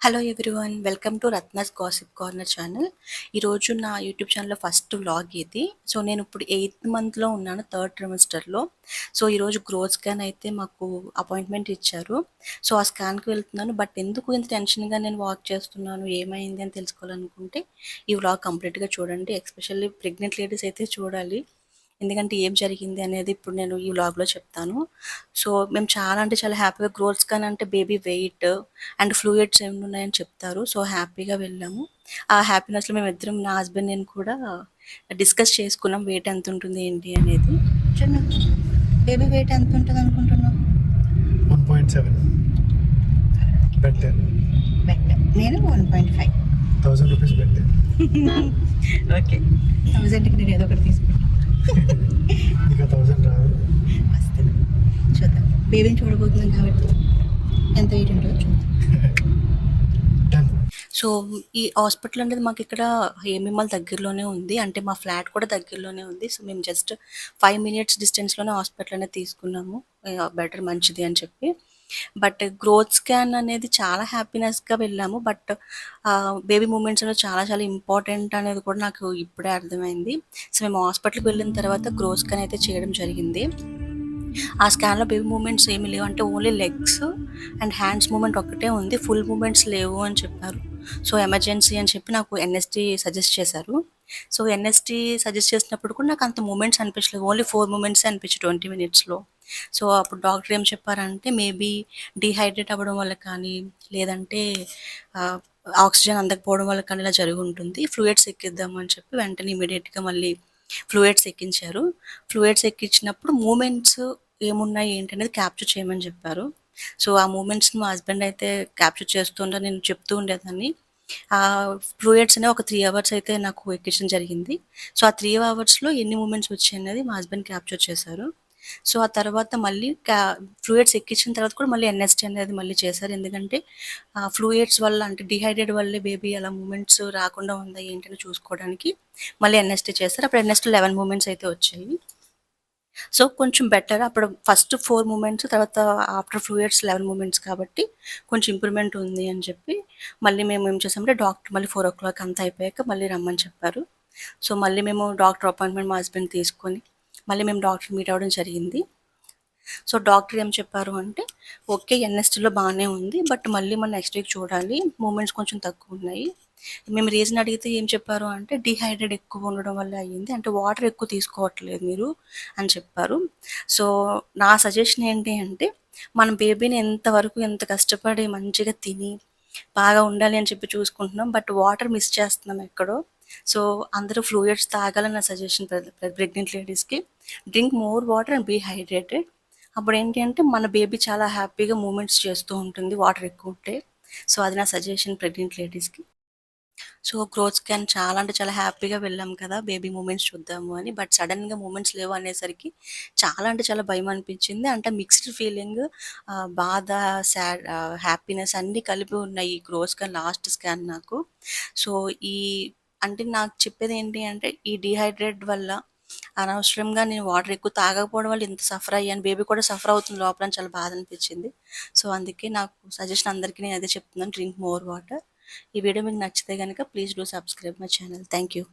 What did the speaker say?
Hello everyone. Welcome to Ratna's gossip corner channel. ఈరోజు నా YouTube ఛానల్‌లో ఫస్ట్ వ్లాగ్ ఇది. సో, నేను ఇప్పుడు 8థ్ మంత్‌లో ఉన్నాను, థర్డ్ ట్రిమెస్టర్‌లో. సో, ఈరోజు గ్రోత్ స్కాన్ అయితే మాకు అపాయింట్మెంట్ ఇచ్చారు. సో, ఆ స్కాన్‌కి వెళ్తున్నాను. బట్ ఎందుకు ఇంత టెన్షన్‌గా నేను వాక్ చేస్తున్నాను, ఏమైంది అని తెలుసుకోవాలనుకుంటే ఈ వ్లాగ్ కంప్లీట్‌గా చూడండి. ఎస్పెషల్లీ ప్రెగ్నెంట్ లేడీస్ అయితే చూడాలి. ఎందుకంటే ఏం జరిగింది అనేది ఇప్పుడు నేను ఈ వ్లాగ్‌లో చెప్తాను. సో, మేము చాలా అంటే చాలా హ్యాపీగా గ్రోత్ స్కాన్ అంటే బేబీ వెయిట్ అండ్ ఫ్లూయిడ్స్ ఏమున్నాయని చెప్తారు. సో, హ్యాపీగా వెళ్ళాము. ఆ హ్యాపీనెస్‌లో మేమిద్దరం, నా హస్బెండ్ నేను కూడా డిస్కస్ చేసుకున్నాం వెయిట్ ఎంతుంటుంది ఏంటి అనేది. చిన్ను, బేబీ వెయిట్ ఎంతుంటదనుకుంటున్నావు? 1.7 బెటర్. నేను 1.5. 1000 రూపీస్ బెటర్. ఓకే. 1000కి నేను ఏదో ఒకటి తీసుకుంటాను. ఇంకా 1000 రాదు. వస్తుంది, చూద్దాం. బేబీని చూడబోతున్నాం కాబట్టి ఎంత వెయిట్ ఉంటుందో చూద్దాం. డన్. సో, ఈ హాస్పిటల్ అనేది మాకు ఇక్కడ హేమిమల్ దగ్గరలోనే ఉంది. అంటే మా ఫ్లాట్ కూడా దగ్గరలోనే ఉంది. సో, మేము జస్ట్ 5 మినిట్స్ డిస్టెన్స్‌లోనే హాస్పిటల్ అనేది తీసుకున్నాము. బెటర్, మంచిది అని చెప్పి. బట్ గ్రోత్ స్కాన్ అనేది చాలా హ్యాపీనెస్‌గా వెళ్ళాము. బట్ బేబీ మూమెంట్స్ అనేవి చాలా చాలా ఇంపార్టెంట్ అనేది కూడా నాకు ఇప్పుడే అర్థమైంది. సో, మేము హాస్పిటల్‌కి వెళ్ళిన తర్వాత గ్రోత్ స్కాన్ అయితే చేయడం జరిగింది. ఆ స్కాన్‌లో బేబీ మూవ్‌మెంట్స్ ఏమీ లేవు. అంటే only legs and hands movement ఒక్కటే ఉంది. ఫుల్ మూవ్‌మెంట్స్ లేవు అని చెప్పారు. సో, ఎమర్జెన్సీ అని చెప్పి నాకు ఎన్ఎస్‌టీ సజెస్ట్ చేశారు. సో, ఎన్ఎస్‌టీ సజెస్ట్ చేసినప్పుడు కూడా నాకు అంత మూవ్‌మెంట్స్ అనిపించలేదు. ఓన్లీ 4 మూవ్‌మెంట్సే అనిపించాయి 20 మినిట్స్‌లో. సో, అప్పుడు డాక్టర్ ఏం చెప్పారంటే మేబీ డీహైడ్రేట్ అవ్వడం వల్ల కానీ, లేదంటే ఆహ్, ఆక్సిజన్ అందకపోవడం వల్ల కానీ ఇలా జరిగుంటుంది. ఫ్లూయిడ్స్ ఎక్కిద్దాం అని చెప్పి వెంటనే ఇమ్మీడియేట్‌గా మళ్ళీ ఫ్లూయిడ్స్ ఎక్కించారు. ఫ్లూయిడ్స్ ఎక్కించినప్పుడు మూవ్‌మెంట్స్ ఏమున్నాయి ఏంటనేది క్యాప్చర్ చేయమని చెప్పారు. సో, ఆ మూమెంట్స్‌ని మా హస్బెండ్ అయితే క్యాప్చర్ చేస్తుంటే నేను చెప్తూ ఉండేదాన్ని. ఫ్లూయిడ్స్ అనేవి ఒక 3 అవర్స్ అయితే నాకు ఎక్కించడం జరిగింది. సో, ఆ 3 అవర్స్‌లో ఎన్ని మూమెంట్స్ వచ్చాయనేది మా హస్బెండ్ క్యాప్చర్ చేశారు. సో, ఆ తర్వాత మళ్ళీ ఫ్లూయిడ్స్ ఎక్కించిన తర్వాత కూడా మళ్ళీ ఎన్ఎస్‌టీ అనేది మళ్ళీ చేశారు. ఎందుకంటే ఫ్లూయిడ్స్ వల్ల, అంటే డీహైడ్రేట్ వల్లే బేబీ అలా మూమెంట్స్ రాకుండా ఉందా ఏంటని చూసుకోవడానికి మళ్ళీ ఎన్ఎస్‌టీ చేశారు. అప్పుడు ఎన్ఎస్‌టీ 11 మూమెంట్స్ అయితే వచ్చాయి. సో, కొంచెం బెటర్. అప్పుడు ఫస్ట్ 4 మూమెంట్స్, తర్వాత ఆఫ్టర్ ఫ్లూయిడ్స్ 11 మూమెంట్స్ కాబట్టి కొంచెం ఇంప్రూవ్‌మెంట్ ఉంది అని చెప్పి మళ్ళీ మేము ఏం చేసామంటే డాక్టర్ మళ్ళీ 4:00 అంతా అయిపోయాక మళ్ళీ రమ్మని చెప్పారు. సో, మళ్ళీ మేము డాక్టర్ అపాయింట్మెంట్ మా హస్బెండ్ తీసుకొని మళ్ళీ మేము డాక్టర్‌ని మీట్ అవ్వడం జరిగింది. సో, డాక్టర్ ఏం చెప్పారు అంటే, ఓకే, ఎన్ఎస్టీలో బాగానే ఉంది. బట్ మళ్ళీ మనం నెక్స్ట్ వీక్ చూడాలి. మూమెంట్స్ కొంచెం తక్కువున్నాయి. మేము రీజన్ అడిగితే ఏం చెప్పారు అంటే, డీహైడ్రేట్ ఎక్కువ ఉండడం వల్ల అయ్యింది. అంటే వాటర్ ఎక్కువ తీసుకోవట్లేదు మీరు అని చెప్పారు. సో, నా సజెషన్ ఏంటి అంటే, మన బేబీని ఎంతవరకు ఎంత కష్టపడి మంచిగా తిని బాగా ఉండాలి అని చెప్పి చూసుకుంటున్నాం. బట్ వాటర్ మిస్ చేస్తున్నాం ఎక్కడో. సో, అందరూ ఫ్లూయిడ్స్ తాగాలని నా సజెషన్ ప్రెగ్నెంట్ లేడీస్‌కి. Drink more water and be hydrated. అప్పుడేంటి అంటే మన బేబీ చాలా హ్యాపీగా మూవ్‌మెంట్స్ చేస్తూ ఉంటుంది వాటర్ ఎక్కువుంటే. సో, అది నా సజెషన్ ప్రెగ్నెంట్ లేడీస్‌కి. సో, గ్రోత్ స్కాన్ చాలా అంటే చాలా హ్యాపీగా వెళ్ళాం కదా, బేబీ మూమెంట్స్ చూద్దాము అని. బట్ సడెన్‌గా మూమెంట్స్ లేవు అనేసరికి చాలా అంటే చాలా భయమనిపించింది. అంటే మిక్స్డ్ ఫీలింగ్, బాధ, హ్యాపీనెస్ అన్నీ కలిపి ఉన్నాయి ఈ గ్రోత్ స్కాన్, లాస్ట్ స్కాన్ నాకు. సో, ఈ అంటే నాకు చెప్పేదేంటి అంటే, ఈ డీహైడ్రేట్ వల్ల అనవసరంగా నేను వాటర్ ఎక్కువ తాగకపోవడం వల్ల ఇంత సఫర్ అయ్యాను. బేబీ కూడా సఫర్ అవుతుంది లోపల అని చాలా బాధ అనిపించింది. సో, అందుకే నాకు సజెషన్ అందరికీ నేను అదే చెప్తున్నాను, డ్రింక్ మోర్ వాటర్. ఈ వీడియో మీకు నచ్చితే గనుక please do subscribe my channel. Thank you.